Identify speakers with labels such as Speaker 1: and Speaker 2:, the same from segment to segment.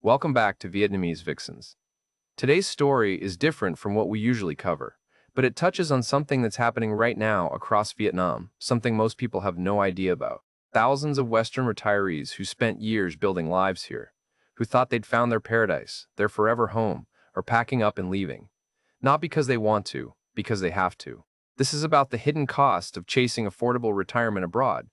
Speaker 1: Welcome back to Vietnamese Vixens. Today's story is different from what we usually cover, but it touches on something that's happening right now across Vietnam, something most people have no idea about. Thousands of Western retirees who spent years building lives here, who thought they'd found their paradise, their forever home, are packing up and leaving. Not because they want to, because they have to. This is about the hidden cost of chasing affordable retirement abroad,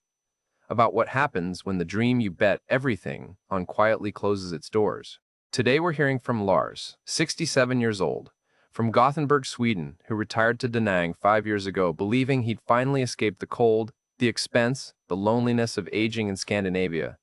Speaker 1: about what happens when the dream you bet everything on quietly closes its doors. Today we're hearing from Lars, 67 years old, from Gothenburg, Sweden, who retired to Da Nang 5 years ago believing he'd finally escaped the cold, the expense, the loneliness of aging in Scandinavia.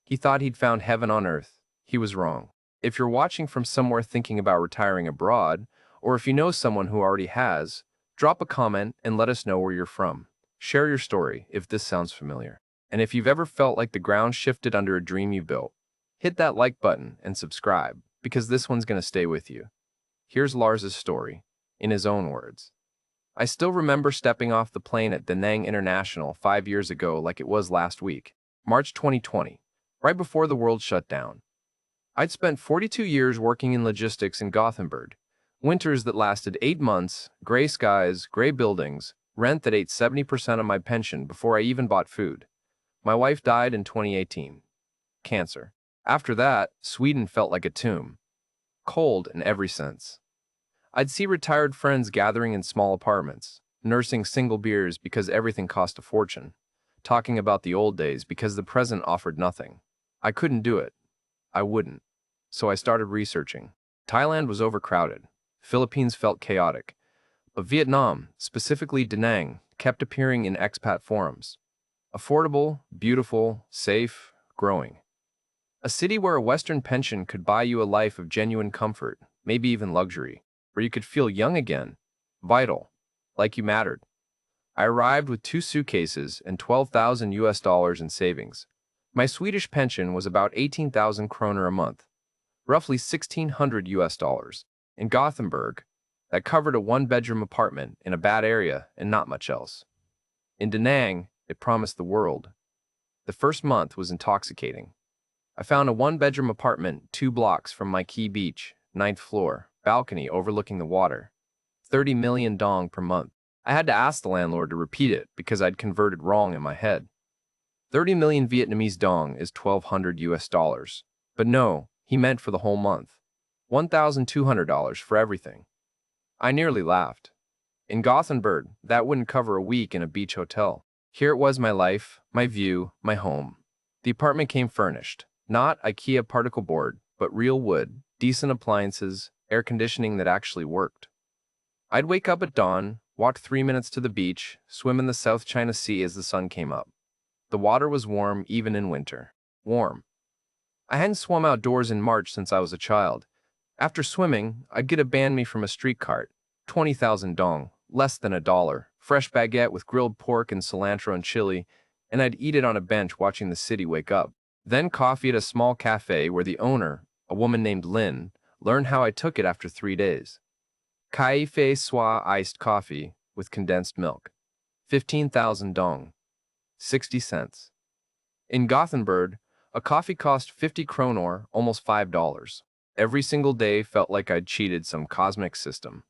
Speaker 1: He thought he'd found heaven on earth. He was wrong. If you're watching from somewhere thinking about retiring abroad, or if you know someone who already has, drop a comment and let us know where you're from. Share your story if this sounds familiar. And if you've ever felt like the ground shifted under a dream you built, hit that like button and subscribe, because this one's going to stay with you. Here's Lars's story, in his own words. I still remember stepping off the plane at Da Nang International 5 years ago like it was last week, March 2020, right before the world shut down. I'd spent 42 years working in logistics in Gothenburg, winters that lasted 8 months, gray skies, gray buildings, rent that ate 70% of my pension before I even bought food. My wife died in 2018. Cancer. After that, Sweden felt like a tomb. Cold in every sense. I'd see retired friends gathering in small apartments, nursing single beers because everything cost a fortune, talking about the old days because the present offered nothing. I couldn't do it. I wouldn't. So I started researching. Thailand was overcrowded. Philippines felt chaotic. But Vietnam, specifically Da Nang, kept appearing in expat forums. Affordable, beautiful, safe, growing. A city where a Western pension could buy you a life of genuine comfort, maybe even luxury, where you could feel young again, vital, like you mattered. I arrived with 2 suitcases and 12,000 US dollars in savings. My Swedish pension was about 18,000 kroner a month, roughly 1,600 US dollars. In Gothenburg, that covered a one-bedroom apartment in a bad area and not much else. In Da Nang, it promised the world. The first month was intoxicating. I found a one-bedroom apartment 2 blocks from my key beach, 9th floor, balcony overlooking the water. 30 million dong per month. I had to ask the landlord to repeat it because I'd converted wrong in my head. 30 million Vietnamese dong is 1,200 US dollars. But no, he meant for the whole month. $1,200 for everything. I nearly laughed. In Gothenburg, that wouldn't cover a week in a beach hotel. Here it was, my life, my view, my home. The apartment came furnished. Not IKEA particle board, but real wood, decent appliances, air conditioning that actually worked. I'd wake up at dawn, walk 3 minutes to the beach, swim in the South China Sea as the sun came up. The water was warm even in winter. Warm. I hadn't swum outdoors in March since I was a child. After swimming, I'd get a banh mi from a street cart. 20,000 dong, less than $1. Fresh baguette with grilled pork and cilantro and chili, and I'd eat it on a bench watching the city wake up. Then coffee at a small cafe where the owner, a woman named Lynn, learned how I took it after 3 days. Café Soir iced coffee with condensed milk. 15,000 dong. 60 cents. In Gothenburg, a coffee cost 50 kronor, almost $5. Every single day felt like I'd cheated some cosmic system.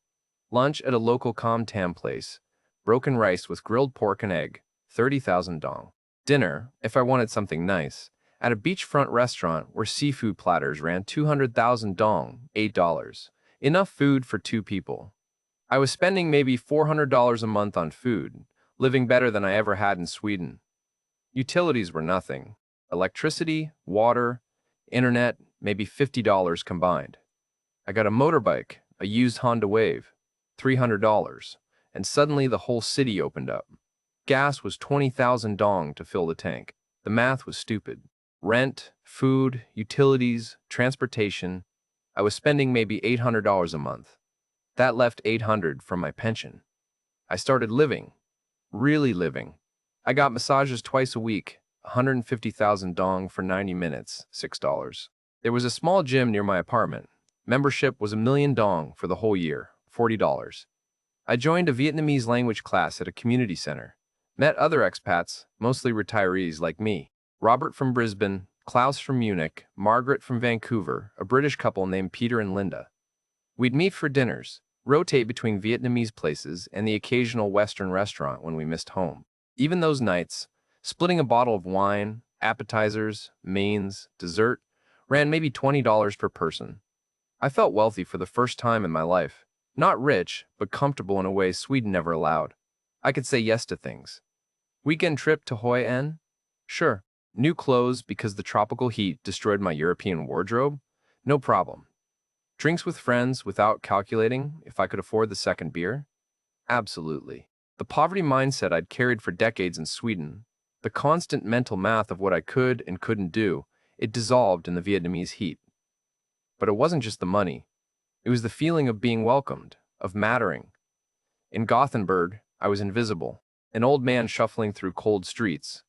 Speaker 1: Lunch at a local com tam place. Broken rice with grilled pork and egg. 30,000 dong. Dinner, if I wanted something nice, at a beachfront restaurant where seafood platters ran 200,000 dong, $8. Enough food for 2 people. I was spending maybe $400 a month on food, living better than I ever had in Sweden. Utilities were nothing. Electricity, water, internet, maybe $50 combined. I got a motorbike, a used Honda Wave, $300, and suddenly the whole city opened up. Gas was 20,000 dong to fill the tank. The math was stupid. Rent, food, utilities, transportation. I was spending maybe $800 a month. That left $800 from my pension. I started living. Really living. I got massages twice a week, 150,000 dong for 90 minutes, $6. There was a small gym near my apartment. Membership was 1,000,000 dong for the whole year, $40. I joined a Vietnamese language class at a community center. Met other expats, mostly retirees like me. Robert from Brisbane, Klaus from Munich, Margaret from Vancouver, a British couple named Peter and Linda. We'd meet for dinners, rotate between Vietnamese places and the occasional Western restaurant when we missed home. Even those nights, splitting a bottle of wine, appetizers, mains, dessert, ran maybe $20 per person. I felt wealthy for the first time in my life. Not rich, but comfortable in a way Sweden never allowed. I could say yes to things. Weekend trip to Hoi An? Sure. New clothes because the tropical heat destroyed my European wardrobe? No problem. Drinks with friends without calculating if I could afford the second beer? Absolutely. The poverty mindset I'd carried for decades in Sweden, the constant mental math of what I could and couldn't do, it dissolved in the Vietnamese heat. But it wasn't just the money. It was the feeling of being welcomed, of mattering. In Gothenburg, I was invisible, an old man shuffling through cold streets.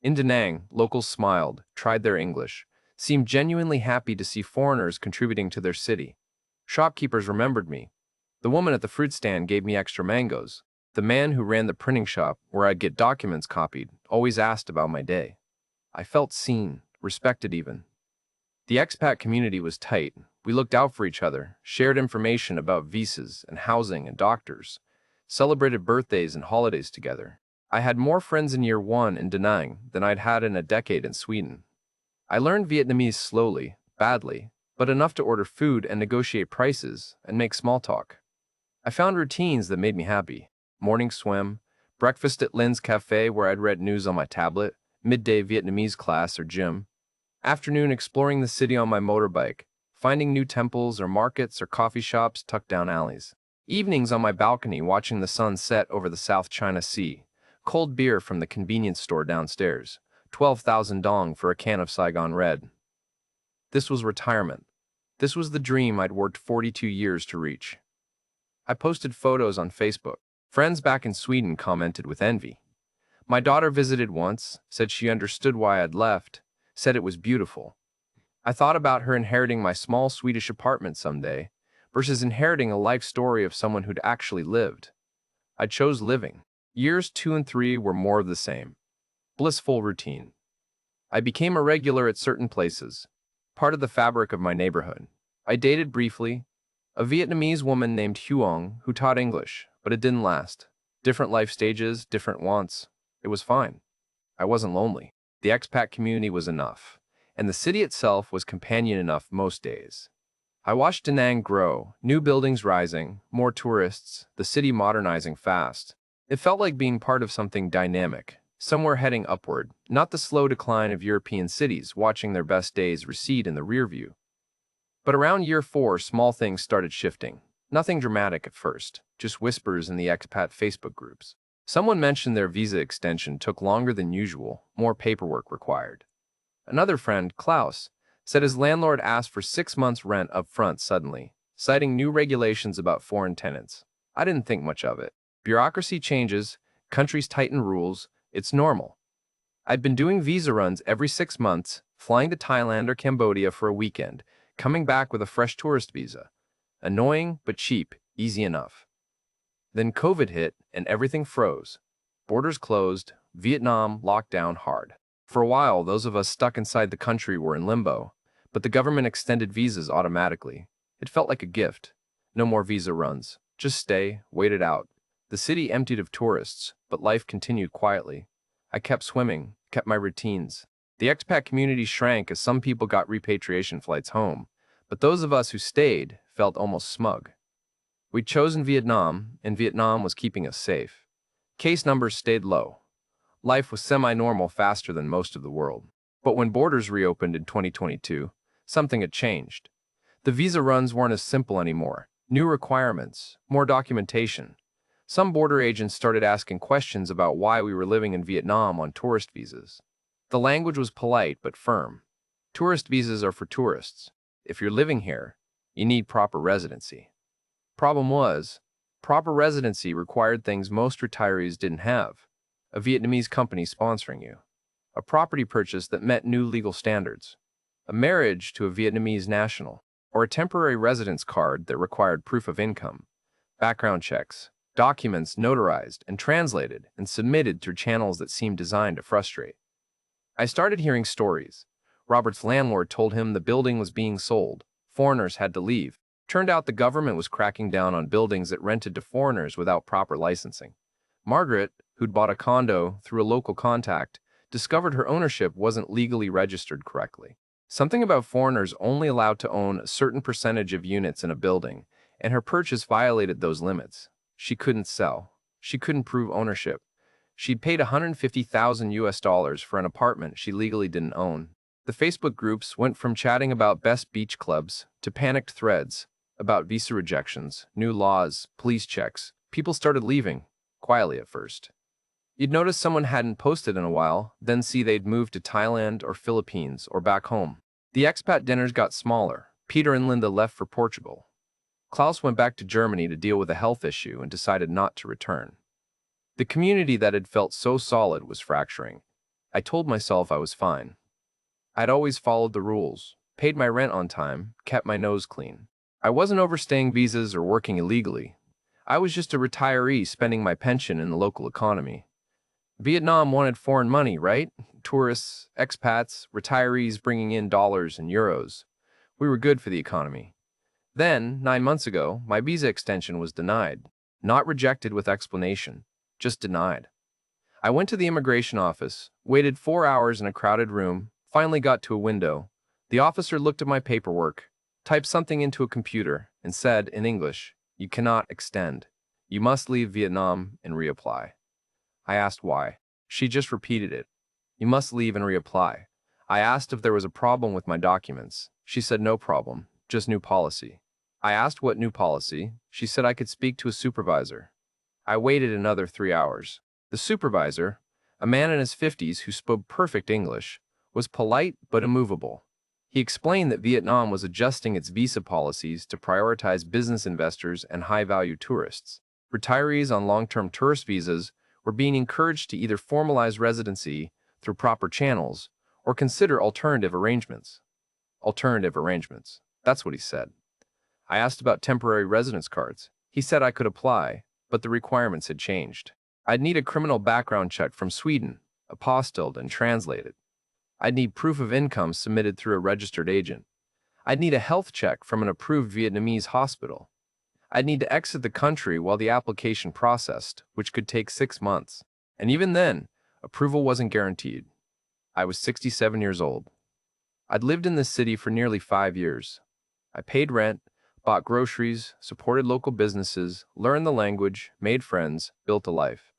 Speaker 1: In Da Nang, locals smiled, tried their English, seemed genuinely happy to see foreigners contributing to their city. Shopkeepers remembered me. The woman at the fruit stand gave me extra mangoes. The man who ran the printing shop, where I'd get documents copied, always asked about my day. I felt seen, respected even. The expat community was tight. We looked out for each other, shared information about visas and housing and doctors, celebrated birthdays and holidays together. I had more friends in year one in Da Nang than I'd had in a decade in Sweden. I learned Vietnamese slowly, badly, but enough to order food and negotiate prices and make small talk. I found routines that made me happy. Morning swim, breakfast at Lin's Cafe where I'd read news on my tablet, midday Vietnamese class or gym, afternoon exploring the city on my motorbike, finding new temples or markets or coffee shops tucked down alleys. Evenings on my balcony watching the sun set over the South China Sea, cold beer from the convenience store downstairs, 12,000 dong for a can of Saigon Red. This was retirement. This was the dream I'd worked 42 years to reach. I posted photos on Facebook. Friends back in Sweden commented with envy. My daughter visited once, said she understood why I'd left, said it was beautiful. I thought about her inheriting my small Swedish apartment someday, versus inheriting a life story of someone who'd actually lived. I chose living. Years 2 and 3 were more of the same. Blissful routine. I became a regular at certain places, part of the fabric of my neighborhood. I dated briefly, a Vietnamese woman named Huong who taught English, but it didn't last. Different life stages, different wants. It was fine. I wasn't lonely. The expat community was enough, and the city itself was companion enough most days. I watched Da Nang grow, new buildings rising, more tourists, the city modernizing fast. It felt like being part of something dynamic, somewhere heading upward, not the slow decline of European cities watching their best days recede in the rear view. But around year 4, small things started shifting. Nothing dramatic at first, just whispers in the expat Facebook groups. Someone mentioned their visa extension took longer than usual, more paperwork required. Another friend, Klaus, said his landlord asked for 6 months' rent up front suddenly, citing new regulations about foreign tenants. I didn't think much of it. Bureaucracy changes, countries tighten rules, it's normal. I'd been doing visa runs every 6 months, flying to Thailand or Cambodia for a weekend, coming back with a fresh tourist visa. Annoying, but cheap, easy enough. Then COVID hit and everything froze. Borders closed, Vietnam locked down hard. For a while, those of us stuck inside the country were in limbo, but the government extended visas automatically. It felt like a gift. No more visa runs. Just stay, wait it out. The city emptied of tourists, but life continued quietly. I kept swimming, kept my routines. The expat community shrank as some people got repatriation flights home, but those of us who stayed felt almost smug. We'd chosen Vietnam, and Vietnam was keeping us safe. Case numbers stayed low. Life was semi-normal faster than most of the world. But when borders reopened in 2022, something had changed. The visa runs weren't as simple anymore. New requirements, more documentation. Some border agents started asking questions about why we were living in Vietnam on tourist visas. The language was polite but firm. Tourist visas are for tourists. If you're living here, you need proper residency. Problem was, proper residency required things most retirees didn't have. A Vietnamese company sponsoring you. A property purchase that met new legal standards. A marriage to a Vietnamese national. Or a temporary residence card that required proof of income. Background checks. Documents notarized and translated and submitted through channels that seemed designed to frustrate. I started hearing stories. Robert's landlord told him the building was being sold. Foreigners had to leave. Turned out the government was cracking down on buildings that rented to foreigners without proper licensing. Margaret, who'd bought a condo through a local contact, discovered her ownership wasn't legally registered correctly. Something about foreigners only allowed to own a certain percentage of units in a building, and her purchase violated those limits. She couldn't sell. She couldn't prove ownership. She'd paid $150,000 for an apartment she legally didn't own. The Facebook groups went from chatting about best beach clubs to panicked threads about visa rejections, new laws, police checks. People started leaving, quietly at first. You'd notice someone hadn't posted in a while, then see they'd moved to Thailand or Philippines or back home. The expat dinners got smaller. Peter and Linda left for Portugal. Klaus went back to Germany to deal with a health issue and decided not to return. The community that had felt so solid was fracturing. I told myself I was fine. I'd always followed the rules, paid my rent on time, kept my nose clean. I wasn't overstaying visas or working illegally. I was just a retiree spending my pension in the local economy. Vietnam wanted foreign money, right? Tourists, expats, retirees bringing in dollars and euros. We were good for the economy. Then, 9 months ago, my visa extension was denied. Not rejected with explanation, just denied. I went to the immigration office, waited 4 hours in a crowded room, finally got to a window. The officer looked at my paperwork, typed something into a computer, and said, in English, "You cannot extend. You must leave Vietnam and reapply." I asked why. She just repeated it. "You must leave and reapply." I asked if there was a problem with my documents. She said no problem, just new policy. I asked what new policy. She said I could speak to a supervisor. I waited another 3 hours. The supervisor, a man in his 50s who spoke perfect English, was polite but immovable. He explained that Vietnam was adjusting its visa policies to prioritize business investors and high-value tourists. Retirees on long-term tourist visas were being encouraged to either formalize residency through proper channels or consider alternative arrangements. Alternative arrangements. That's what he said. I asked about temporary residence cards. He said I could apply, but the requirements had changed. I'd need a criminal background check from Sweden, apostilled and translated. I'd need proof of income submitted through a registered agent. I'd need a health check from an approved Vietnamese hospital. I'd need to exit the country while the application processed, which could take 6 months. And even then, approval wasn't guaranteed. I was 67 years old. I'd lived in this city for nearly 5 years. I paid rent, bought groceries, supported local businesses, learned the language, made friends, built a life.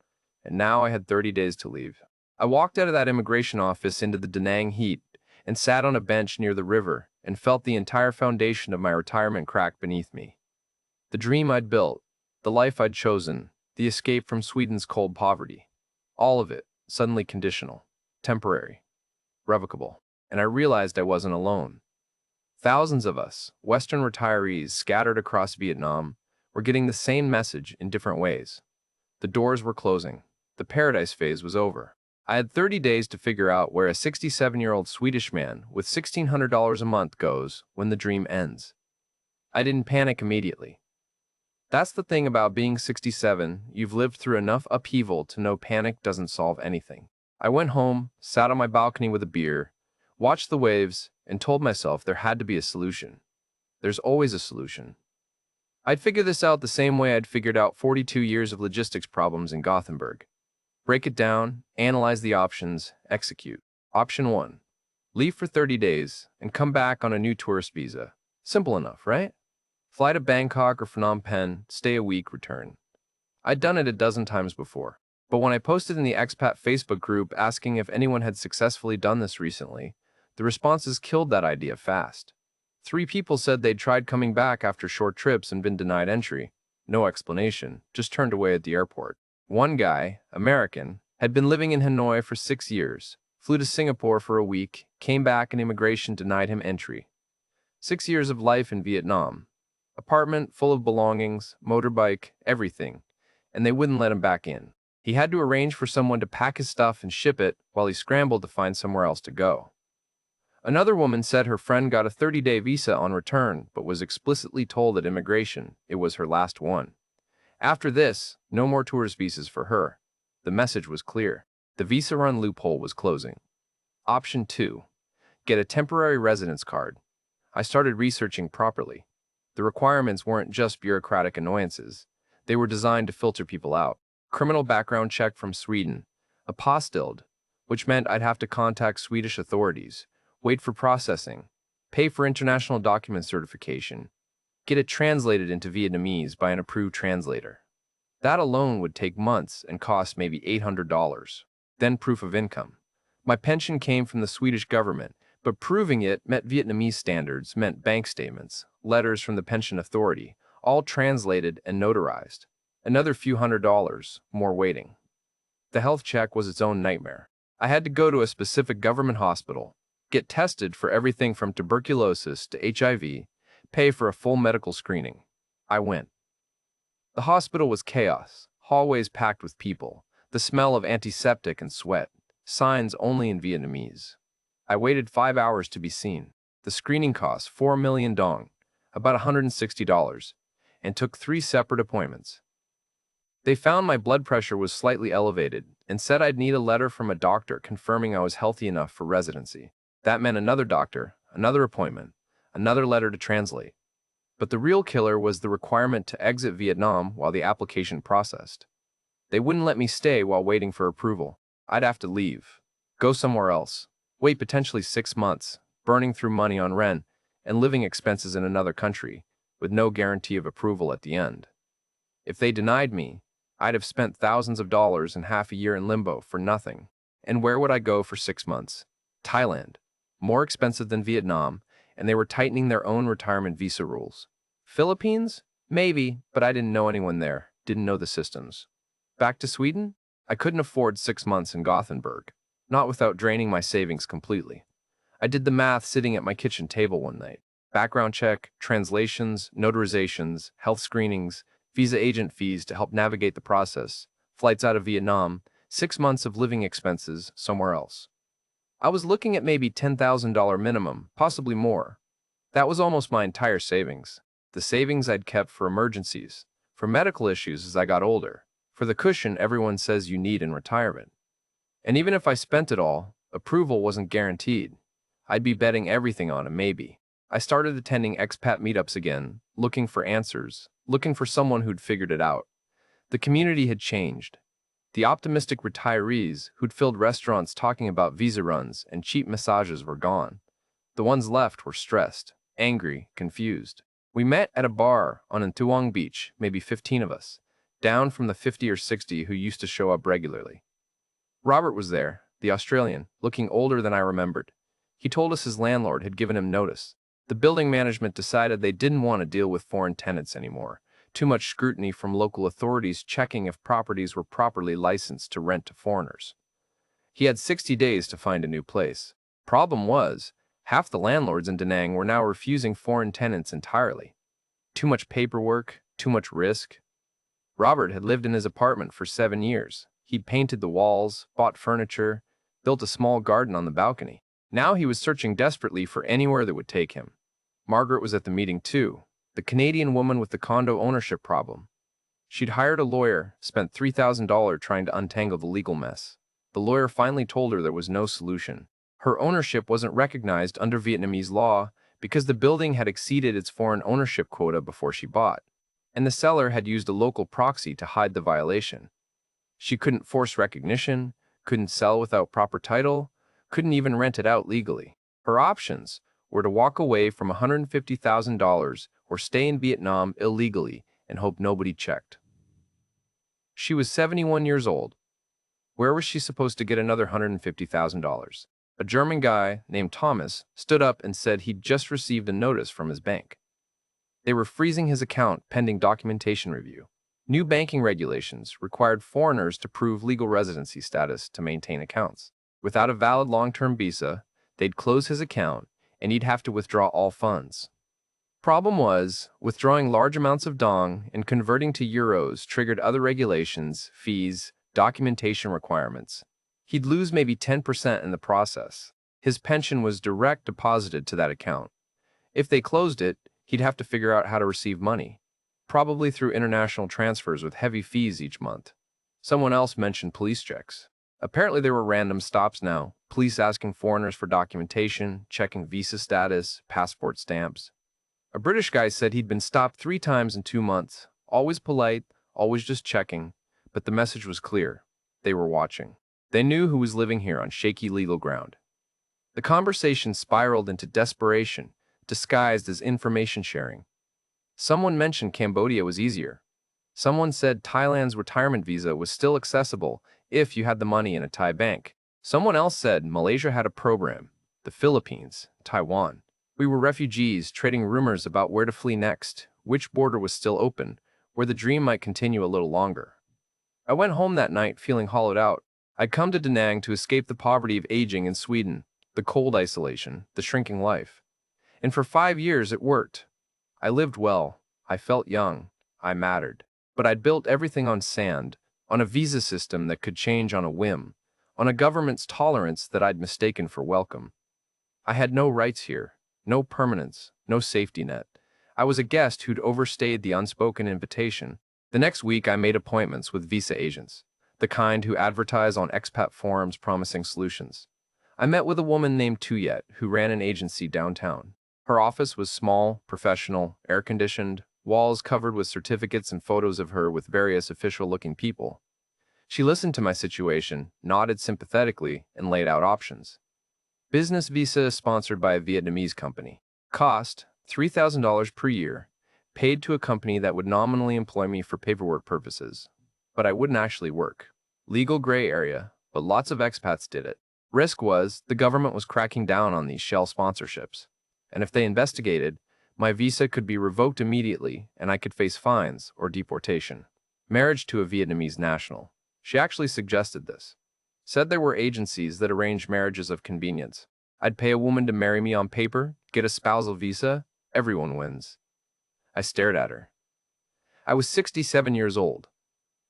Speaker 1: And now I had 30 days to leave. I walked out of that immigration office into the Da Nang heat and sat on a bench near the river and felt the entire foundation of my retirement crack beneath me. The dream I'd built, the life I'd chosen, the escape from Sweden's cold poverty. All of it, suddenly conditional, temporary, revocable. And I realized I wasn't alone. Thousands of us, Western retirees scattered across Vietnam, were getting the same message in different ways. The doors were closing. The paradise phase was over. I had 30 days to figure out where a 67-year-old Swedish man with $1,600 a month goes when the dream ends. I didn't panic immediately. That's the thing about being 67, you've lived through enough upheaval to know panic doesn't solve anything. I went home, sat on my balcony with a beer, watched the waves, and told myself there had to be a solution. There's always a solution. I'd figure this out the same way I'd figured out 42 years of logistics problems in Gothenburg. Break it down, analyze the options, execute. Option 1. Leave for 30 days and come back on a new tourist visa. Simple enough, right? Fly to Bangkok or Phnom Penh, stay a week, return. I'd done it a dozen times before. But when I posted in the expat Facebook group asking if anyone had successfully done this recently, the responses killed that idea fast. 3 people said they'd tried coming back after short trips and been denied entry. No explanation, just turned away at the airport. One guy, American, had been living in Hanoi for 6 years, flew to Singapore for a week, came back and immigration denied him entry. 6 years of life in Vietnam. Apartment full of belongings, motorbike, everything, and they wouldn't let him back in. He had to arrange for someone to pack his stuff and ship it while he scrambled to find somewhere else to go. Another woman said her friend got a 30-day visa on return but was explicitly told at immigration it was her last one. After this, no more tourist visas for her. The message was clear. The visa run loophole was closing. Option 2. Get a temporary residence card. I started researching properly. The requirements weren't just bureaucratic annoyances. They were designed to filter people out. Criminal background check from Sweden. Apostilled, which meant I'd have to contact Swedish authorities, wait for processing, pay for international document certification, get it translated into Vietnamese by an approved translator. That alone would take months and cost maybe $800. Then proof of income. My pension came from the Swedish government, but proving it met Vietnamese standards meant bank statements, letters from the pension authority, all translated and notarized. Another few $100s, more waiting. The health check was its own nightmare. I had to go to a specific government hospital, get tested for everything from tuberculosis to HIV, pay for a full medical screening. I went. The hospital was chaos, hallways packed with people, the smell of antiseptic and sweat, signs only in Vietnamese. I waited 5 hours to be seen. The screening cost 4 million dong, about $160, and took 3 separate appointments. They found my blood pressure was slightly elevated and said I'd need a letter from a doctor confirming I was healthy enough for residency. That meant another doctor, another appointment, another letter to translate. But the real killer was the requirement to exit Vietnam while the application processed. They wouldn't let me stay while waiting for approval. I'd have to leave, go somewhere else, wait potentially 6 months, burning through money on rent and living expenses in another country, with no guarantee of approval at the end. If they denied me, I'd have spent thousands of dollars and half a year in limbo for nothing. And where would I go for 6 months? Thailand. More expensive than Vietnam, and they were tightening their own retirement visa rules. Philippines? Maybe, but I didn't know anyone there, didn't know the systems. Back to Sweden? I couldn't afford 6 months in Gothenburg, not without draining my savings completely. I did the math sitting at my kitchen table one night. Background check, translations, notarizations, health screenings, visa agent fees to help navigate the process, flights out of Vietnam, 6 months of living expenses somewhere else. I was looking at maybe $10,000 minimum, possibly more. That was almost my entire savings. The savings I'd kept for emergencies, for medical issues as I got older, for the cushion everyone says you need in retirement. And even if I spent it all, approval wasn't guaranteed. I'd be betting everything on a maybe. I started attending expat meetups again, looking for answers, looking for someone who'd figured it out. The community had changed. The optimistic retirees who'd filled restaurants talking about visa runs and cheap massages were gone. The ones left were stressed, angry, confused. We met at a bar on Tuong Beach, maybe 15 of us, down from the 50 or 60 who used to show up regularly. Robert was there, the Australian, looking older than I remembered. He told us his landlord had given him notice. The building management decided they didn't want to deal with foreign tenants anymore. Too much scrutiny from local authorities checking if properties were properly licensed to rent to foreigners. He had 60 days to find a new place. Problem was, half the landlords in Da Nang were now refusing foreign tenants entirely. Too much paperwork, too much risk. Robert had lived in his apartment for 7 years. He'd painted the walls, bought furniture, built a small garden on the balcony. Now he was searching desperately for anywhere that would take him. Margaret was at the meeting too, the Canadian woman with the condo ownership problem. She'd hired a lawyer, spent $3,000 trying to untangle the legal mess. The lawyer finally told her there was no solution. Her ownership wasn't recognized under Vietnamese law because the building had exceeded its foreign ownership quota before she bought, and the seller had used a local proxy to hide the violation. She couldn't force recognition, couldn't sell without proper title, couldn't even rent it out legally. Her options were to walk away from $150,000 or stay in Vietnam illegally and hope nobody checked. She was 71 years old. Where was she supposed to get another $150,000? A German guy named Thomas stood up and said he'd just received a notice from his bank. They were freezing his account pending documentation review. New banking regulations required foreigners to prove legal residency status to maintain accounts. Without a valid long-term visa, they'd close his account and he'd have to withdraw all funds. Problem was, withdrawing large amounts of dong and converting to euros triggered other regulations, fees, documentation requirements. He'd lose maybe 10% in the process. His pension was direct deposited to that account. If they closed it, he'd have to figure out how to receive money, probably through international transfers with heavy fees each month. Someone else mentioned police checks. Apparently there were random stops now, police asking foreigners for documentation, checking visa status, passport stamps. A British guy said he'd been stopped 3 times in 2 months, always polite, always just checking, but the message was clear. They were watching. They knew who was living here on shaky legal ground. The conversation spiraled into desperation, disguised as information sharing. Someone mentioned Cambodia was easier. Someone said Thailand's retirement visa was still accessible if you had the money in a Thai bank. Someone else said Malaysia had a program, the Philippines, Taiwan. We were refugees trading rumors about where to flee next, which border was still open, where the dream might continue a little longer. I went home that night feeling hollowed out. I'd come to Da Nang to escape the poverty of aging in Sweden, the cold isolation, the shrinking life. And for 5 years it worked. I lived well, I felt young, I mattered. But I'd built everything on sand, on a visa system that could change on a whim, on a government's tolerance that I'd mistaken for welcome. I had no rights here, no permanence, no safety net. I was a guest who'd overstayed the unspoken invitation. The next week I made appointments with visa agents, the kind who advertise on expat forums promising solutions. I met with a woman named Tuyet who ran an agency downtown. Her office was small, professional, air-conditioned, walls covered with certificates and photos of her with various official-looking people. She listened to my situation, nodded sympathetically, and laid out options. Business visa sponsored by a Vietnamese company. Cost, $3,000 per year. Paid to a company that would nominally employ me for paperwork purposes. But I wouldn't actually work. Legal gray area, but lots of expats did it. Risk was, the government was cracking down on these shell sponsorships. And if they investigated, my visa could be revoked immediately and I could face fines or deportation. Marriage to a Vietnamese national. She actually suggested this. Said there were agencies that arranged marriages of convenience. I'd pay a woman to marry me on paper, get a spousal visa, everyone wins. I stared at her. I was 67 years old.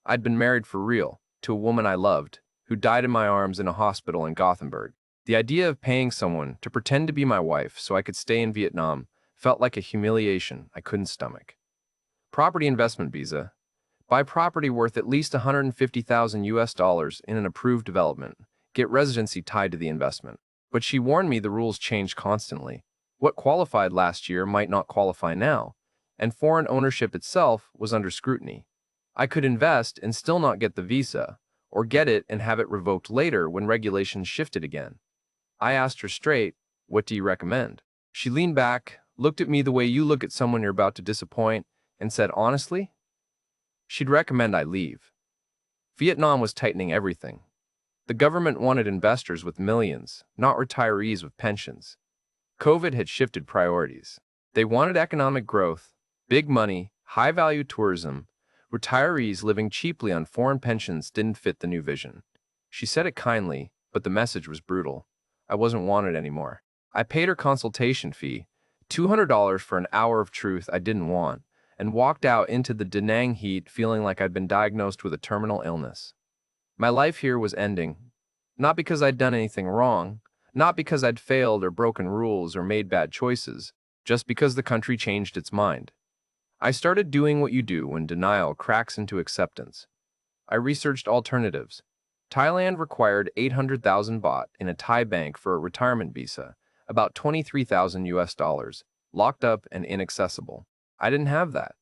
Speaker 1: I'd been married for real, to a woman I loved, who died in my arms in a hospital in Gothenburg. The idea of paying someone to pretend to be my wife so I could stay in Vietnam felt like a humiliation I couldn't stomach. Property investment visa. Buy property worth at least $150,000 in an approved development. Get residency tied to the investment. But she warned me the rules changed constantly. What qualified last year might not qualify now, and foreign ownership itself was under scrutiny. I could invest and still not get the visa, or get it and have it revoked later when regulations shifted again. I asked her straight, "What do you recommend?" She leaned back, looked at me the way you look at someone you're about to disappoint, and said honestly, she'd recommend I leave. Vietnam was tightening everything. The government wanted investors with millions, not retirees with pensions. COVID had shifted priorities. They wanted economic growth, big money, high-value tourism. Retirees living cheaply on foreign pensions didn't fit the new vision. She said it kindly, but the message was brutal. I wasn't wanted anymore. I paid her consultation fee, $200 for an hour of truth I didn't want, and walked out into the Da Nang heat feeling like I'd been diagnosed with a terminal illness. My life here was ending, not because I'd done anything wrong, not because I'd failed or broken rules or made bad choices, just because the country changed its mind. I started doing what you do when denial cracks into acceptance. I researched alternatives. Thailand required 800,000 baht in a Thai bank for a retirement visa, about $23,000, locked up and inaccessible. I didn't have that.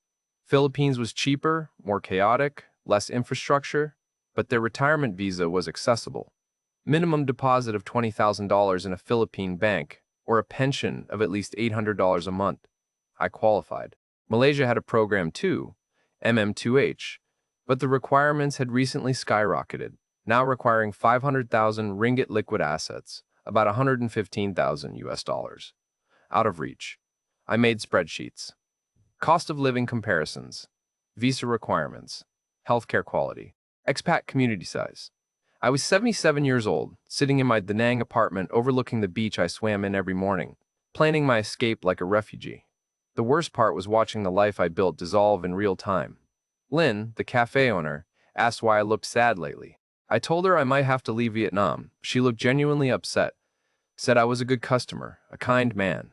Speaker 1: Philippines was cheaper, more chaotic, less infrastructure, but their retirement visa was accessible. Minimum deposit of $20,000 in a Philippine bank, or a pension of at least $800 a month. I qualified. Malaysia had a program too, MM2H, but the requirements had recently skyrocketed, now requiring 500,000 ringgit liquid assets, about $115,000. Out of reach. I made spreadsheets. Cost of living comparisons, visa requirements, healthcare quality, expat community size. I was 77 years old, sitting in my Da Nang apartment overlooking the beach I swam in every morning, planning my escape like a refugee. The worst part was watching the life I built dissolve in real time. Lynn, the cafe owner, asked why I looked sad lately. I told her I might have to leave Vietnam. She looked genuinely upset, said I was a good customer, a kind man.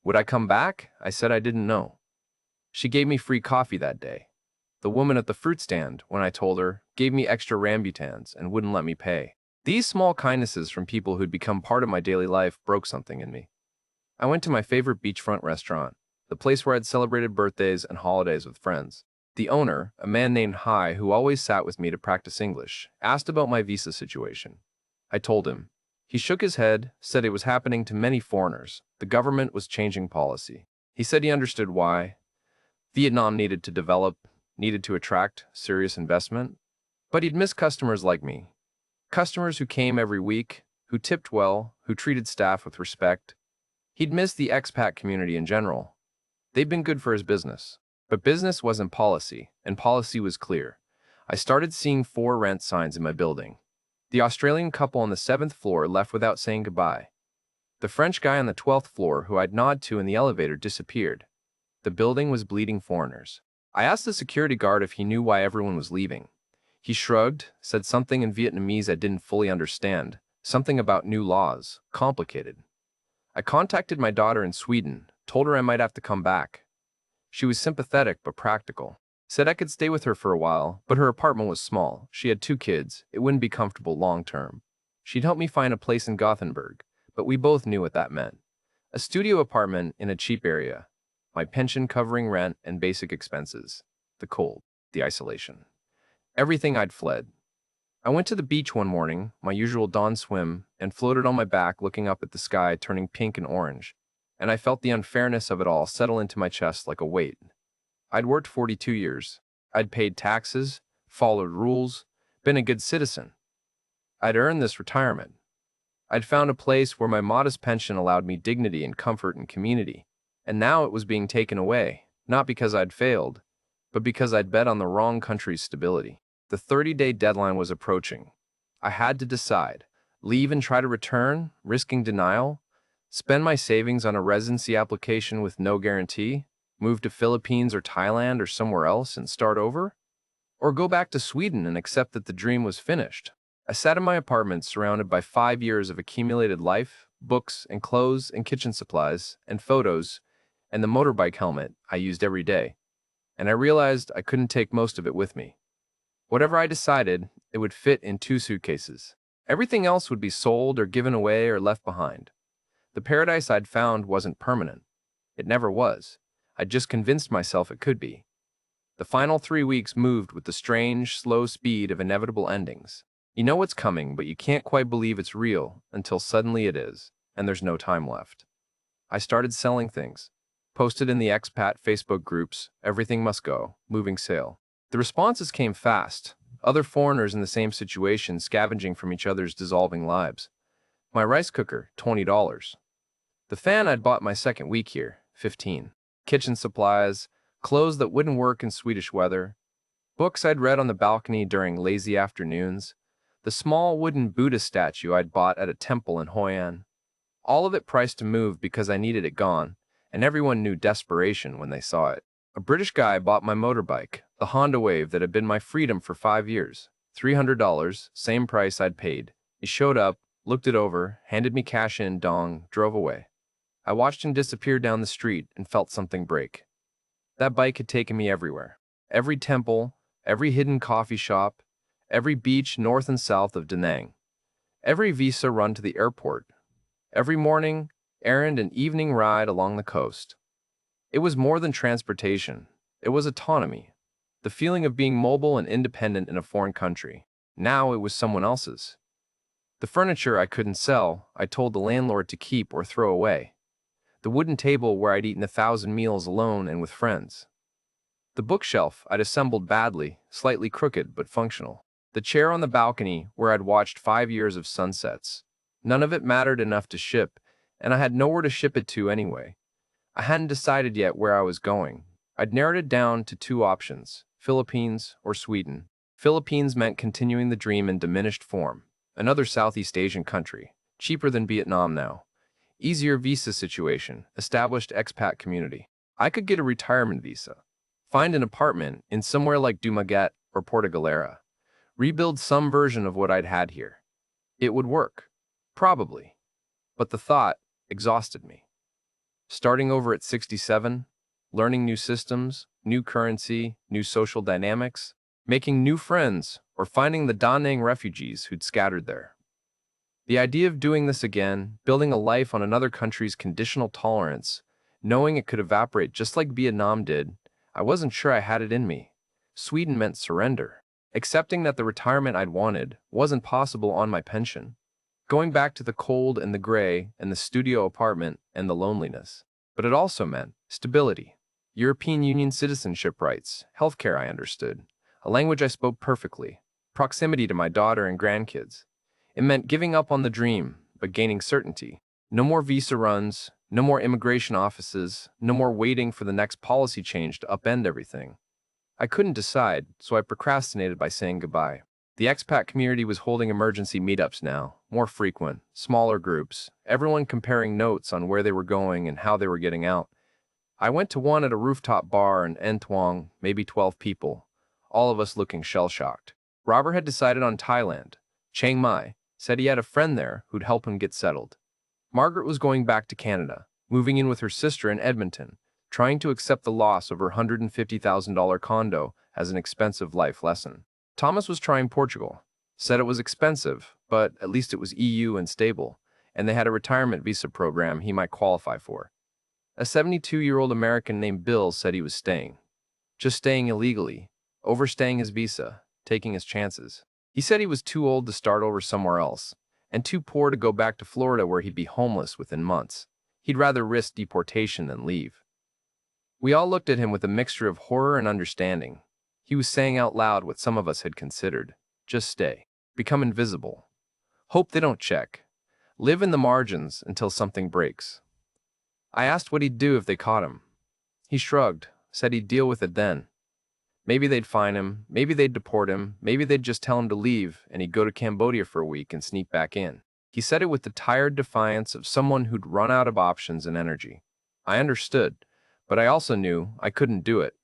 Speaker 1: Would I come back? I said I didn't know. She gave me free coffee that day. The woman at the fruit stand, when I told her, gave me extra rambutans and wouldn't let me pay. These small kindnesses from people who'd become part of my daily life broke something in me. I went to my favorite beachfront restaurant, the place where I'd celebrated birthdays and holidays with friends. The owner, a man named Hai who always sat with me to practice English, asked about my visa situation. I told him. He shook his head, said it was happening to many foreigners. The government was changing policy. He said he understood why. Vietnam needed to develop, needed to attract serious investment. But he'd miss customers like me. Customers who came every week, who tipped well, who treated staff with respect. He'd miss the expat community in general. They'd been good for his business. But business wasn't policy, and policy was clear. I started seeing 4 rent signs in my building. The Australian couple on the 7th floor left without saying goodbye. The French guy on the 12th floor who I'd nod to in the elevator disappeared. The building was bleeding foreigners. I asked the security guard if he knew why everyone was leaving. He shrugged, said something in Vietnamese I didn't fully understand, something about new laws, complicated. I contacted my daughter in Sweden, told her I might have to come back. She was sympathetic but practical. Said I could stay with her for a while, but her apartment was small. She had 2 kids. It wouldn't be comfortable long term. She'd help me find a place in Gothenburg, but we both knew what that meant. A studio apartment in a cheap area. My pension covering rent and basic expenses. The cold, the isolation. Everything I'd fled. I went to the beach one morning, my usual dawn swim, and floated on my back looking up at the sky turning pink and orange. And I felt the unfairness of it all settle into my chest like a weight. I'd worked 42 years. I'd paid taxes, followed rules, been a good citizen. I'd earned this retirement. I'd found a place where my modest pension allowed me dignity and comfort and community. And now it was being taken away, not because I'd failed, but because I'd bet on the wrong country's stability. The 30-day deadline was approaching. I had to decide, leave and try to return, risking denial, spend my savings on a residency application with no guarantee, move to Philippines or Thailand or somewhere else and start over, or go back to Sweden and accept that the dream was finished. I sat in my apartment surrounded by 5 years of accumulated life, books and clothes and kitchen supplies and photos and the motorbike helmet I used every day, and I realized I couldn't take most of it with me. Whatever I decided, it would fit in 2 suitcases. Everything else would be sold or given away or left behind. The paradise I'd found wasn't permanent. It never was. I'd just convinced myself it could be. The final 3 weeks moved with the strange, slow speed of inevitable endings. You know what's coming, but you can't quite believe it's real until suddenly it is, and there's no time left. I started selling things. Posted in the expat Facebook groups, everything must go, moving sale. The responses came fast, other foreigners in the same situation scavenging from each other's dissolving lives. My rice cooker, $20. The fan I'd bought my second week here, $15. Kitchen supplies, clothes that wouldn't work in Swedish weather, books I'd read on the balcony during lazy afternoons, the small wooden Buddha statue I'd bought at a temple in Hoi An. All of it priced to move because I needed it gone, and everyone knew desperation when they saw it. A British guy bought my motorbike, the Honda Wave that had been my freedom for 5 years. $300, same price I'd paid. He showed up, looked it over, handed me cash in, dong, drove away. I watched him disappear down the street and felt something break. That bike had taken me everywhere. Every temple, every hidden coffee shop, every beach north and south of Da Nang. Every visa run to the airport. Every morning, errand and evening ride along the coast. It was more than transportation. It was autonomy. The feeling of being mobile and independent in a foreign country. Now it was someone else's. The furniture I couldn't sell, I told the landlord to keep or throw away. The wooden table where I'd eaten 1,000 meals alone and with friends. The bookshelf I'd assembled badly, slightly crooked but functional. The chair on the balcony where I'd watched 5 years of sunsets. None of it mattered enough to ship, and I had nowhere to ship it to anyway. I hadn't decided yet where I was going. I'd narrowed it down to 2 options, Philippines or Sweden. Philippines meant continuing the dream in diminished form. Another Southeast Asian country, cheaper than Vietnam now. Easier visa situation, established expat community. I could get a retirement visa, find an apartment in somewhere like Dumaguete or Porto Galera, rebuild some version of what I'd had here. It would work, probably, but the thought exhausted me. Starting over at 67, learning new systems, new currency, new social dynamics, making new friends, or finding the Da Nang refugees who'd scattered there. The idea of doing this again, building a life on another country's conditional tolerance, knowing it could evaporate just like Vietnam did, I wasn't sure I had it in me. Sweden meant surrender. Accepting that the retirement I'd wanted wasn't possible on my pension. Going back to the cold and the gray and the studio apartment and the loneliness. But it also meant stability. European Union citizenship rights, healthcare I understood, a language I spoke perfectly, proximity to my daughter and grandkids. It meant giving up on the dream, but gaining certainty. No more visa runs, no more immigration offices, no more waiting for the next policy change to upend everything. I couldn't decide, so I procrastinated by saying goodbye. The expat community was holding emergency meetups now, more frequent, smaller groups, everyone comparing notes on where they were going and how they were getting out. I went to one at a rooftop bar in An Thuong, maybe 12 people, all of us looking shell-shocked. Robert had decided on Thailand. Chiang Mai said he had a friend there who'd help him get settled. Margaret was going back to Canada, moving in with her sister in Edmonton, trying to accept the loss of her $150,000 condo as an expensive life lesson. Thomas was trying Portugal, said it was expensive, but at least it was EU and stable, and they had a retirement visa program he might qualify for. A 72-year-old American named Bill said he was staying. Just staying illegally, overstaying his visa, taking his chances. He said he was too old to start over somewhere else, and too poor to go back to Florida where he'd be homeless within months. He'd rather risk deportation than leave. We all looked at him with a mixture of horror and understanding. He was saying out loud what some of us had considered. Just stay. Become invisible. Hope they don't check. Live in the margins until something breaks. I asked what he'd do if they caught him. He shrugged, said he'd deal with it then. Maybe they'd fine him, maybe they'd deport him, maybe they'd just tell him to leave and he'd go to Cambodia for a week and sneak back in. He said it with the tired defiance of someone who'd run out of options and energy. I understood, but I also knew I couldn't do it.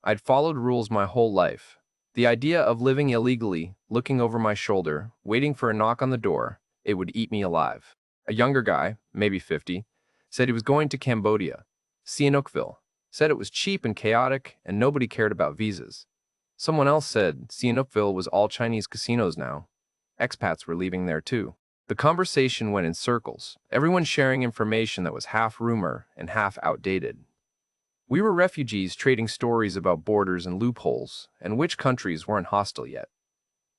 Speaker 1: I'd followed rules my whole life. The idea of living illegally, looking over my shoulder, waiting for a knock on the door, it would eat me alive. A younger guy, maybe 50, said he was going to Cambodia. Sihanoukville. Said it was cheap and chaotic, and nobody cared about visas. Someone else said Sihanoukville was all Chinese casinos now. Expats were leaving there too. The conversation went in circles, everyone sharing information that was half rumor and half outdated. We were refugees trading stories about borders and loopholes, and which countries weren't hostile yet.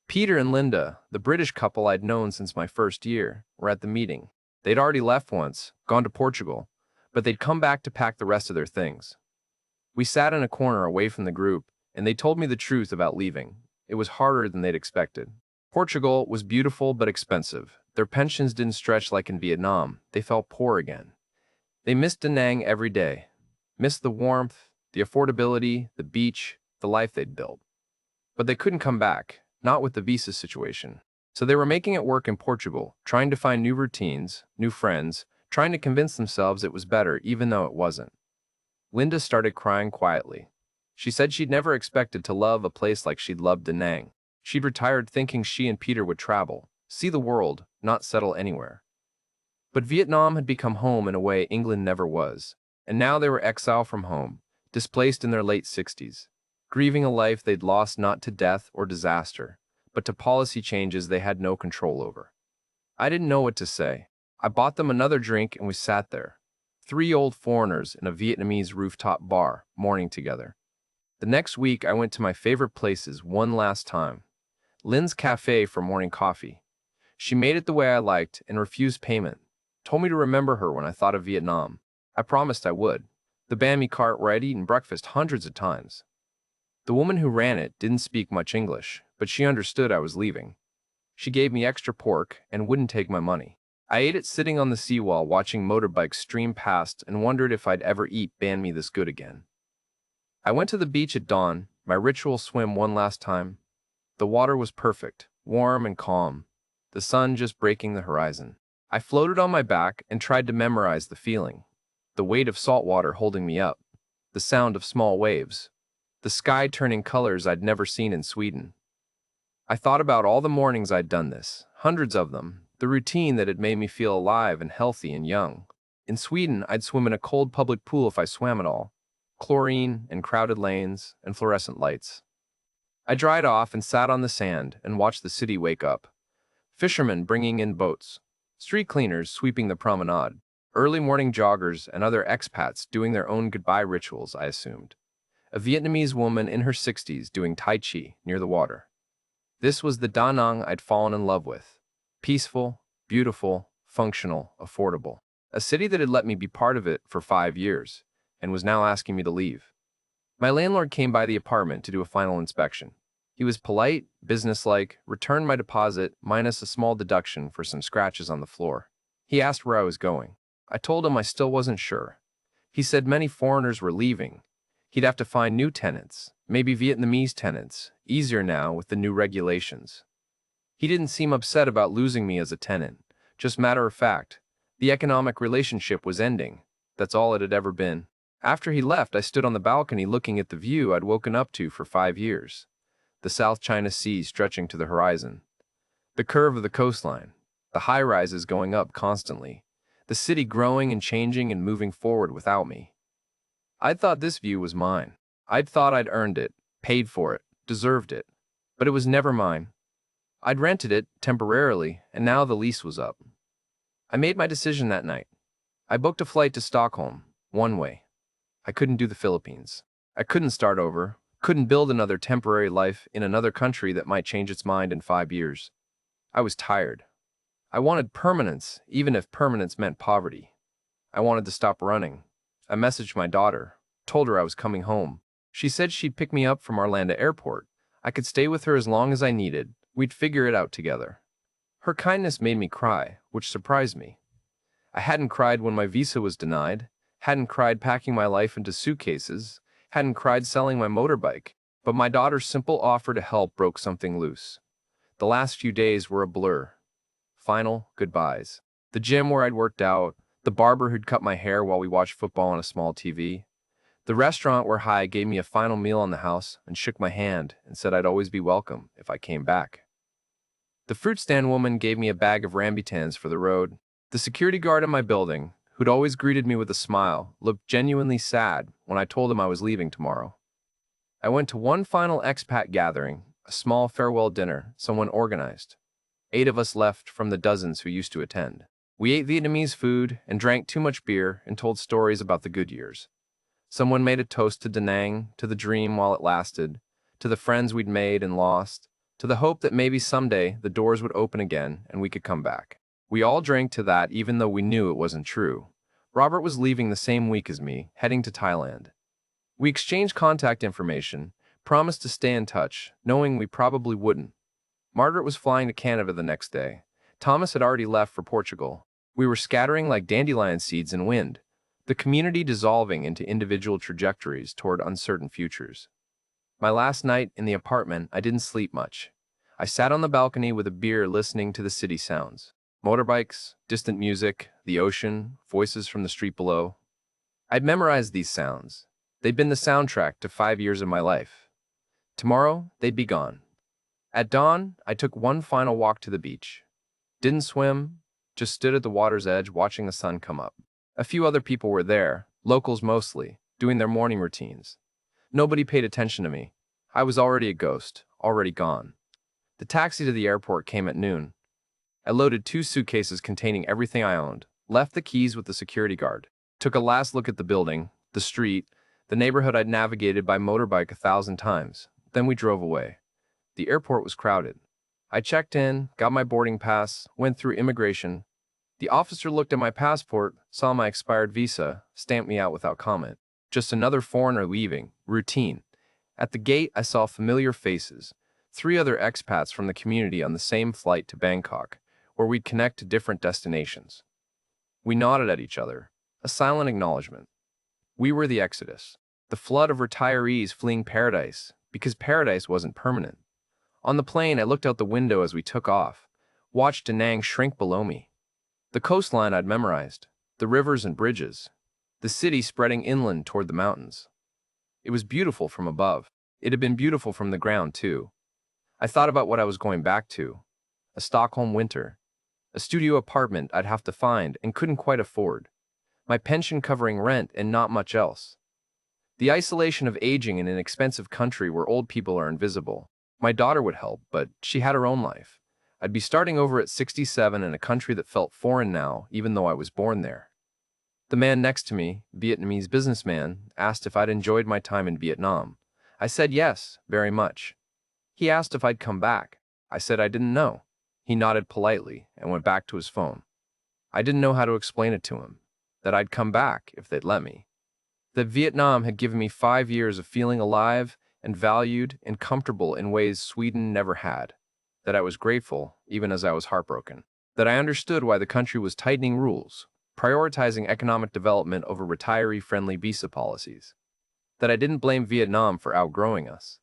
Speaker 1: Peter and Linda, the British couple I'd known since my first year, were at the meeting. They'd already left once, gone to Portugal, but they'd come back to pack the rest of their things. We sat in a corner away from the group, and they told me the truth about leaving. It was harder than they'd expected. Portugal was beautiful but expensive. Their pensions didn't stretch like in Vietnam. They felt poor again. They missed Da Nang every day. Missed the warmth, the affordability, the beach, the life they'd built. But they couldn't come back, not with the visa situation. So they were making it work in Portugal, trying to find new routines, new friends, trying to convince themselves it was better even though it wasn't. Linda started crying quietly. She said she'd never expected to love a place like she'd loved Da Nang. She'd retired thinking she and Peter would travel, see the world, not settle anywhere. But Vietnam had become home in a way England never was, and now they were exiled from home, displaced in their late 60s, grieving a life they'd lost not to death or disaster, but to policy changes they had no control over. I didn't know what to say. I bought them another drink and we sat there. 3 old foreigners in a Vietnamese rooftop bar, mourning together. The next week, I went to my favorite places one last time. Lynn's Cafe for morning coffee. She made it the way I liked and refused payment. Told me to remember her when I thought of Vietnam. I promised I would. The banh mi cart where I'd eaten breakfast hundreds of times. The woman who ran it didn't speak much English, but she understood I was leaving. She gave me extra pork and wouldn't take my money. I ate it sitting on the seawall watching motorbikes stream past and wondered if I'd ever eat banh mi this good again. I went to the beach at dawn, my ritual swim one last time. The water was perfect, warm and calm, the sun just breaking the horizon. I floated on my back and tried to memorize the feeling. The weight of salt water holding me up, the sound of small waves, the sky turning colors I'd never seen in Sweden. I thought about all the mornings I'd done this, hundreds of them, the routine that had made me feel alive and healthy and young. In Sweden, I'd swim in a cold public pool if I swam at all. Chlorine and crowded lanes and fluorescent lights. I dried off and sat on the sand and watched the city wake up. Fishermen bringing in boats. Street cleaners sweeping the promenade, early morning joggers and other expats doing their own goodbye rituals, I assumed. A Vietnamese woman in her 60s doing Tai Chi near the water. This was the Da Nang I'd fallen in love with. Peaceful, beautiful, functional, affordable. A city that had let me be part of it for 5 years, and was now asking me to leave. My landlord came by the apartment to do a final inspection. He was polite, businesslike, returned my deposit minus a small deduction for some scratches on the floor. He asked where I was going. I told him I still wasn't sure. He said many foreigners were leaving. He'd have to find new tenants, maybe Vietnamese tenants, easier now with the new regulations. He didn't seem upset about losing me as a tenant, just matter of fact. The economic relationship was ending. That's all it had ever been. After he left, I stood on the balcony looking at the view I'd woken up to for 5 years. The South China Sea stretching to the horizon. The curve of the coastline. The high-rises going up constantly. The city growing and changing and moving forward without me. I'd thought this view was mine. I'd thought I'd earned it, paid for it, deserved it. But it was never mine. I'd rented it, temporarily, and now the lease was up. I made my decision that night. I booked a flight to Stockholm, one way. I couldn't do the Philippines. I couldn't start over, couldn't build another temporary life in another country that might change its mind in 5 years. I was tired. I wanted permanence, even if permanence meant poverty. I wanted to stop running. I messaged my daughter, told her I was coming home. She said she'd pick me up from Arlanda Airport. I could stay with her as long as I needed. We'd figure it out together. Her kindness made me cry, which surprised me. I hadn't cried when my visa was denied, hadn't cried packing my life into suitcases, hadn't cried selling my motorbike, but my daughter's simple offer to help broke something loose. The last few days were a blur. Final goodbyes. The gym where I'd worked out, the barber who'd cut my hair while we watched football on a small TV, the restaurant where Hai gave me a final meal on the house and shook my hand and said I'd always be welcome if I came back. The fruit stand woman gave me a bag of rambutans for the road. The security guard in my building, who'd always greeted me with a smile, looked genuinely sad when I told him I was leaving tomorrow. I went to one final expat gathering, a small farewell dinner someone organized. 8 of us left from the dozens who used to attend. We ate Vietnamese food and drank too much beer and told stories about the good years. Someone made a toast to Da Nang, to the dream while it lasted, to the friends we'd made and lost, to the hope that maybe someday the doors would open again and we could come back. We all drank to that even though we knew it wasn't true. Robert was leaving the same week as me, heading to Thailand. We exchanged contact information, promised to stay in touch, knowing we probably wouldn't. Margaret was flying to Canada the next day. Thomas had already left for Portugal. We were scattering like dandelion seeds in wind, the community dissolving into individual trajectories toward uncertain futures. My last night in the apartment, I didn't sleep much. I sat on the balcony with a beer listening to the city sounds. Motorbikes, distant music, the ocean, voices from the street below. I'd memorized these sounds. They'd been the soundtrack to 5 years of my life. Tomorrow, they'd be gone. At dawn, I took one final walk to the beach. Didn't swim, just stood at the water's edge watching the sun come up. A few other people were there, locals mostly, doing their morning routines. Nobody paid attention to me. I was already a ghost, already gone. The taxi to the airport came at noon. I loaded 2 suitcases containing everything I owned, left the keys with the security guard, took a last look at the building, the street, the neighborhood I'd navigated by motorbike 1,000 times. Then we drove away. The airport was crowded. I checked in, got my boarding pass, went through immigration. The officer looked at my passport, saw my expired visa, stamped me out without comment. Just another foreigner leaving, routine. At the gate, I saw familiar faces, 3 other expats from the community on the same flight to Bangkok, where we'd connect to different destinations. We nodded at each other, a silent acknowledgement. We were the exodus, the flood of retirees fleeing paradise, because paradise wasn't permanent. On the plane, I looked out the window as we took off, watched Da Nang shrink below me. The coastline I'd memorized, the rivers and bridges, the city spreading inland toward the mountains. It was beautiful from above. It had been beautiful from the ground, too. I thought about what I was going back to. A Stockholm winter. A studio apartment I'd have to find and couldn't quite afford. My pension covering rent and not much else. The isolation of aging in an expensive country where old people are invisible. My daughter would help, but she had her own life. I'd be starting over at 67 in a country that felt foreign now, even though I was born there. The man next to me, Vietnamese businessman, asked if I'd enjoyed my time in Vietnam. I said yes, very much. He asked if I'd come back. I said I didn't know. He nodded politely and went back to his phone. I didn't know how to explain it to him, that I'd come back if they'd let me. That Vietnam had given me 5 years of feeling alive and valued and comfortable in ways Sweden never had. That I was grateful, even as I was heartbroken. That I understood why the country was tightening rules, prioritizing economic development over retiree-friendly visa policies. That I didn't blame Vietnam for outgrowing us.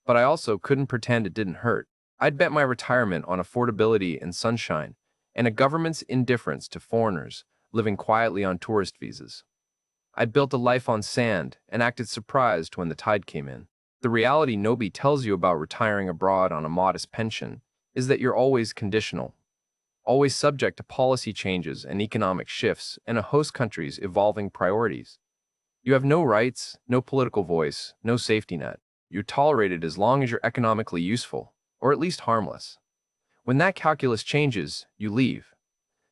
Speaker 1: But I also couldn't pretend it didn't hurt. I'd bet my retirement on affordability and sunshine, and a government's indifference to foreigners living quietly on tourist visas. I'd built a life on sand and acted surprised when the tide came in. The reality nobody tells you about retiring abroad on a modest pension is that you're always conditional, always subject to policy changes and economic shifts and a host country's evolving priorities. You have no rights, no political voice, no safety net. You're tolerated as long as you're economically useful, or at least harmless. When that calculus changes, you leave.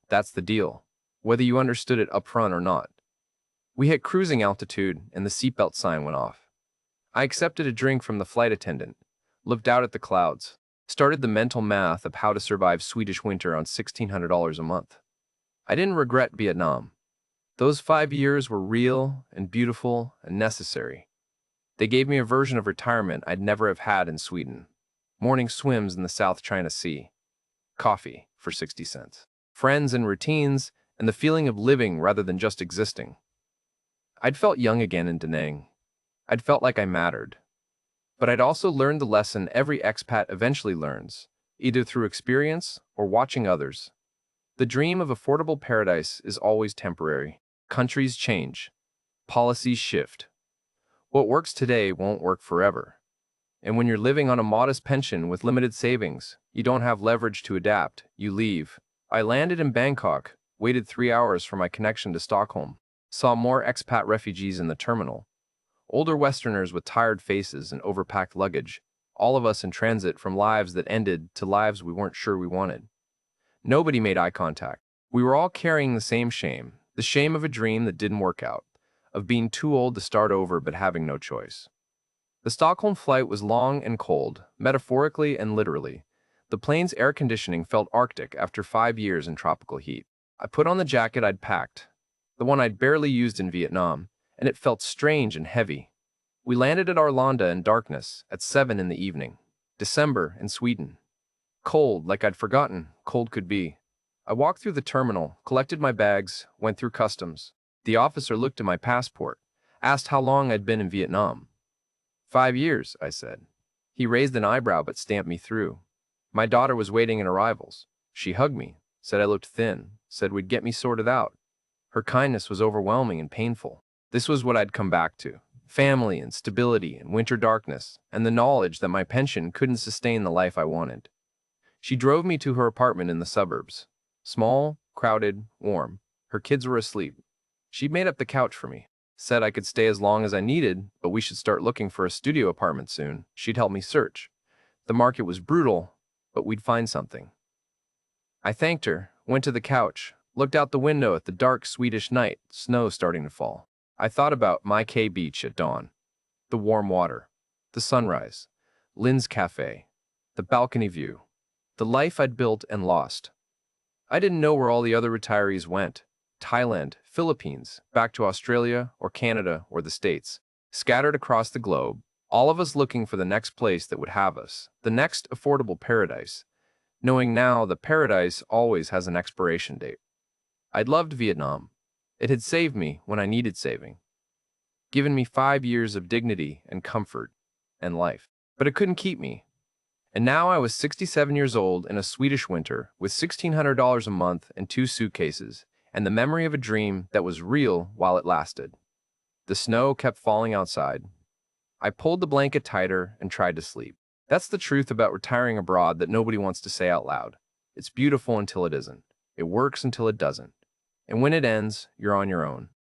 Speaker 1: That's the deal, whether you understood it upfront or not. We hit cruising altitude and the seatbelt sign went off. I accepted a drink from the flight attendant, looked out at the clouds, started the mental math of how to survive Swedish winter on $1,600 a month. I didn't regret Vietnam. Those 5 years were real and beautiful and necessary. They gave me a version of retirement I'd never have had in Sweden. Morning swims in the South China Sea. Coffee for 60 cents. Friends and routines, and the feeling of living rather than just existing. I'd felt young again in Da Nang. I'd felt like I mattered. But I'd also learned the lesson every expat eventually learns, either through experience or watching others. The dream of affordable paradise is always temporary. Countries change. Policies shift. What works today won't work forever. And when you're living on a modest pension with limited savings, you don't have leverage to adapt, you leave. I landed in Bangkok, waited 3 hours for my connection to Stockholm, saw more expat refugees in the terminal. Older Westerners with tired faces and overpacked luggage, all of us in transit from lives that ended to lives we weren't sure we wanted. Nobody made eye contact. We were all carrying the same shame, the shame of a dream that didn't work out, of being too old to start over but having no choice. The Stockholm flight was long and cold, metaphorically and literally. The plane's air conditioning felt arctic after 5 years in tropical heat. I put on the jacket I'd packed, the one I'd barely used in Vietnam, and it felt strange and heavy. We landed at Arlanda in darkness at 7 in the evening. December in Sweden. Cold, like I'd forgotten cold could be. I walked through the terminal, collected my bags, went through customs. The officer looked at my passport, asked how long I'd been in Vietnam. 5 years, I said. He raised an eyebrow but stamped me through. My daughter was waiting in arrivals. She hugged me, said I looked thin, said we'd get me sorted out. Her kindness was overwhelming and painful. This was what I'd come back to. Family and stability and winter darkness, and the knowledge that my pension couldn't sustain the life I wanted. She drove me to her apartment in the suburbs. Small, crowded, warm. Her kids were asleep. She'd made up the couch for me. Said I could stay as long as I needed, but we should start looking for a studio apartment soon. She'd help me search. The market was brutal, but we'd find something. I thanked her, went to the couch, looked out the window at the dark Swedish night, snow starting to fall. I thought about My K Beach at dawn. The warm water. The sunrise. Lynn's Cafe. The balcony view. The life I'd built and lost. I didn't know where all the other retirees went. Thailand, Philippines, back to Australia or Canada or the States. Scattered across the globe, all of us looking for the next place that would have us, the next affordable paradise, knowing now that paradise always has an expiration date. I'd loved Vietnam. It had saved me when I needed saving, given me 5 years of dignity and comfort and life. But it couldn't keep me. And now I was 67 years old in a Swedish winter with $1,600 a month and 2 suitcases, and the memory of a dream that was real while it lasted. The snow kept falling outside. I pulled the blanket tighter and tried to sleep. That's the truth about retiring abroad that nobody wants to say out loud. It's beautiful until it isn't. It works until it doesn't. And when it ends, you're on your own.